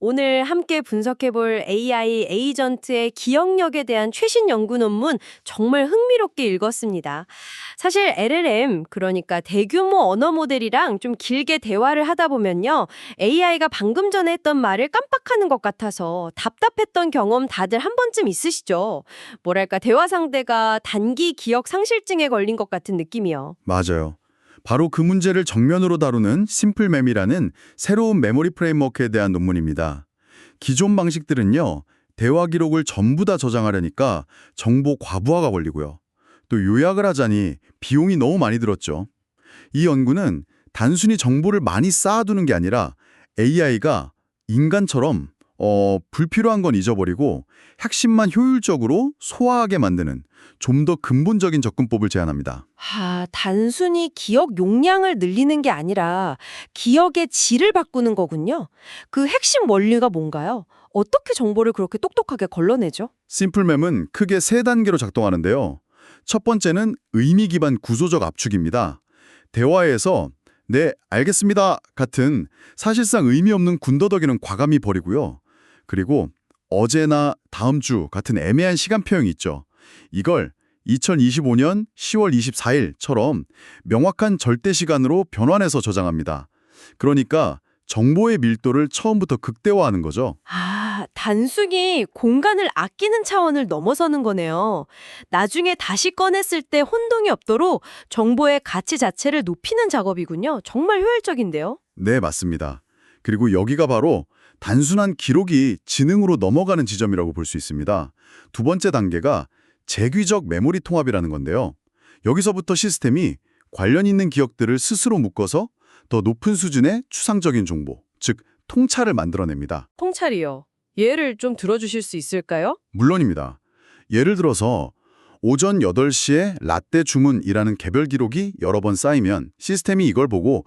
오늘 함께 분석해볼 AI 에이전트의 기억력에 대한 최신 연구 논문 정말 흥미롭게 읽었습니다. 사실 LLM, 그러니까 대규모 언어 모델이랑 좀 길게 대화를 하다 보면요. AI가 방금 전에 했던 말을 깜빡하는 것 같아서 답답했던 경험 다들 한 번쯤 있으시죠? 뭐랄까, 대화 상대가 단기 기억 상실증에 걸린 것 같은 느낌이요. 맞아요. 바로 그 문제를 정면으로 다루는 심플mem이라는 새로운 메모리 프레임워크에 대한 논문입니다. 기존 방식들은요, 대화 기록을 전부 다 저장하려니까 정보 과부하가 걸리고요. 또 요약을 하자니 비용이 너무 많이 들었죠. 이 연구는 단순히 정보를 많이 쌓아두는 게 아니라 AI가 인간처럼 불필요한 건 잊어버리고 핵심만 효율적으로 소화하게 만드는 좀 더 근본적인 접근법을 제안합니다. 단순히 기억 용량을 늘리는 게 아니라 기억의 질을 바꾸는 거군요. 그 핵심 원리가 뭔가요? 어떻게 정보를 그렇게 똑똑하게 걸러내죠? 심플mem은 크게 세 단계로 작동하는데요. 첫 번째는 의미 기반 구조적 압축입니다. 대화에서 네, 알겠습니다 같은 사실상 의미 없는 군더더기는 과감히 버리고요. 그리고 어제나 다음 주 같은 애매한 시간표형이 있죠. 이걸 2025년 10월 24일처럼 명확한 절대 시간으로 변환해서 저장합니다. 그러니까 정보의 밀도를 처음부터 극대화하는 거죠. 단순히 공간을 아끼는 차원을 넘어서는 거네요. 나중에 다시 꺼냈을 때 혼동이 없도록 정보의 가치 자체를 높이는 작업이군요. 정말 효율적인데요. 네, 맞습니다. 그리고 여기가 바로 단순한 기록이 지능으로 넘어가는 지점이라고 볼 수 있습니다. 두 번째 단계가 재귀적 메모리 통합이라는 건데요. 여기서부터 시스템이 관련 있는 기억들을 스스로 묶어서 더 높은 수준의 추상적인 정보, 즉 통찰을 만들어냅니다. 통찰이요. 예를 좀 들어주실 수 있을까요? 물론입니다. 예를 들어서 오전 8시에 라떼 주문이라는 개별 기록이 여러 번 쌓이면 시스템이 이걸 보고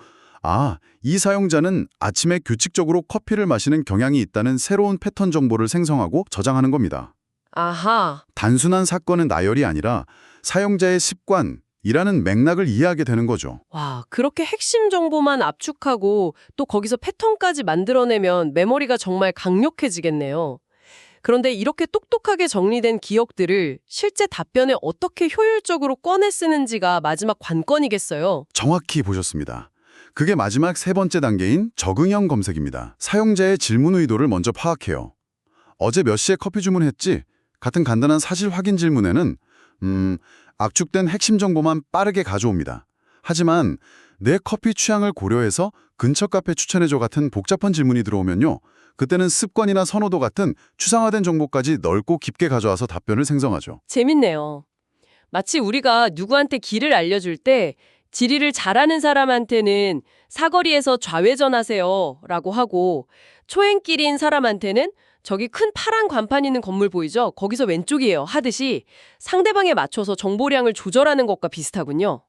이 사용자는 아침에 규칙적으로 커피를 마시는 경향이 있다는 새로운 패턴 정보를 생성하고 저장하는 겁니다. 아하. 단순한 사건의 나열이 아니라 사용자의 습관이라는 맥락을 이해하게 되는 거죠. 와, 그렇게 핵심 정보만 압축하고 또 거기서 패턴까지 만들어내면 메모리가 정말 강력해지겠네요. 그런데 이렇게 똑똑하게 정리된 기억들을 실제 답변에 어떻게 효율적으로 꺼내 쓰는지가 마지막 관건이겠어요. 정확히 보셨습니다. 그게 마지막 세 번째 단계인 적응형 검색입니다. 사용자의 질문 의도를 먼저 파악해요. 어제 몇 시에 커피 주문했지? 같은 간단한 사실 확인 질문에는 압축된 핵심 정보만 빠르게 가져옵니다. 하지만 내 커피 취향을 고려해서 근처 카페 추천해줘 같은 복잡한 질문이 들어오면요. 그때는 습관이나 선호도 같은 추상화된 정보까지 넓고 깊게 가져와서 답변을 생성하죠. 재밌네요. 마치 우리가 누구한테 길을 알려줄 때 지리를 잘하는 사람한테는 사거리에서 좌회전하세요 라고 하고 초행길인 사람한테는 저기 큰 파란 간판 있는 건물 보이죠? 거기서 왼쪽이에요 하듯이 상대방에 맞춰서 정보량을 조절하는 것과 비슷하군요.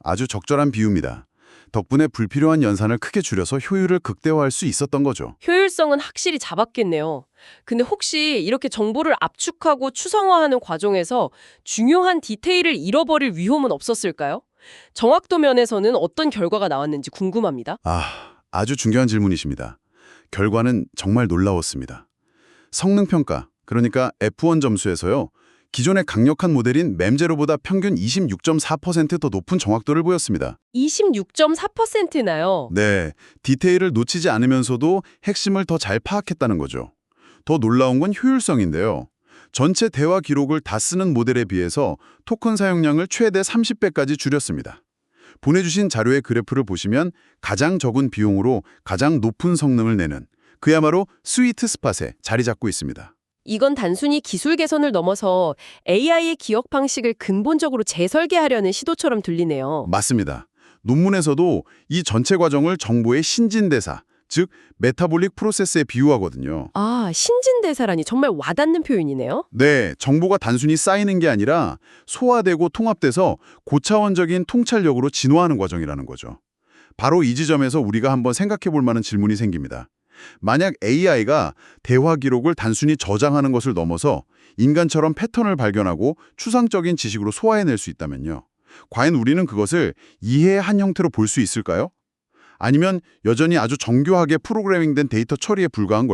아주 적절한 비유입니다. 덕분에 불필요한 연산을 크게 줄여서 효율을 극대화할 수 있었던 거죠. 효율성은 확실히 잡았겠네요. 근데 혹시 이렇게 정보를 압축하고 추상화하는 과정에서 중요한 디테일을 잃어버릴 위험은 없었을까요? 정확도 면에서는 어떤 결과가 나왔는지 궁금합니다. 아주 중요한 질문이십니다. 결과는 정말 놀라웠습니다. 성능평가, 그러니까 F1 점수에서요. 기존의 강력한 모델인 맴제로보다 평균 26.4% 더 높은 정확도를 보였습니다. 26.4%나요? 네, 디테일을 놓치지 않으면서도 핵심을 더 잘 파악했다는 거죠. 더 놀라운 건 효율성인데요. 전체 대화 기록을 다 쓰는 모델에 비해서 토큰 사용량을 최대 30배까지 줄였습니다. 보내주신 자료의 그래프를 보시면 가장 적은 비용으로 가장 높은 성능을 내는 그야말로 스위트 스팟에 자리 잡고 있습니다. 이건 단순히 기술 개선을 넘어서 AI의 기억 방식을 근본적으로 재설계하려는 시도처럼 들리네요. 맞습니다. 논문에서도 이 전체 과정을 정보의 신진대사, 즉 메타볼릭 프로세스에 비유하거든요. 신진대사라니 정말 와닿는 표현이네요. 네, 정보가 단순히 쌓이는 게 아니라 소화되고 통합돼서 고차원적인 통찰력으로 진화하는 과정이라는 거죠. 바로 이 지점에서 우리가 한번 생각해 볼 만한 질문이 생깁니다. 만약 AI가 대화 기록을 단순히 저장하는 것을 넘어서 인간처럼 패턴을 발견하고 추상적인 지식으로 소화해낼 수 있다면요. 과연 우리는 그것을 이해의 한 형태로 볼 수 있을까요? 아니면 여전히 아주 정교하게 프로그래밍된 데이터 처리에 불과한 걸까요?